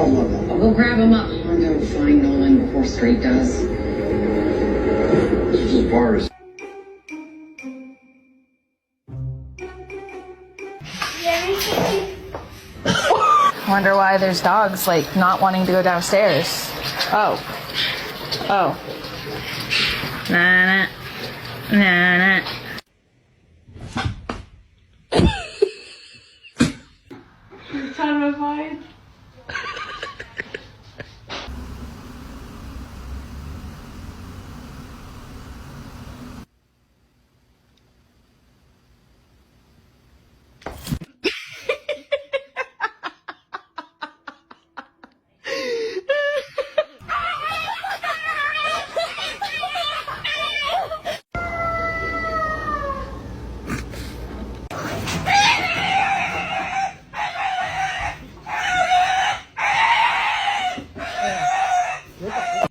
I'll go grab him up. Hondo, find Nolan before Street does. This is as far as. I wonder why there's dogs, like, not wanting to go downstairs. Oh. Oh. Nah, nah. Nah, nah. You're trying to find.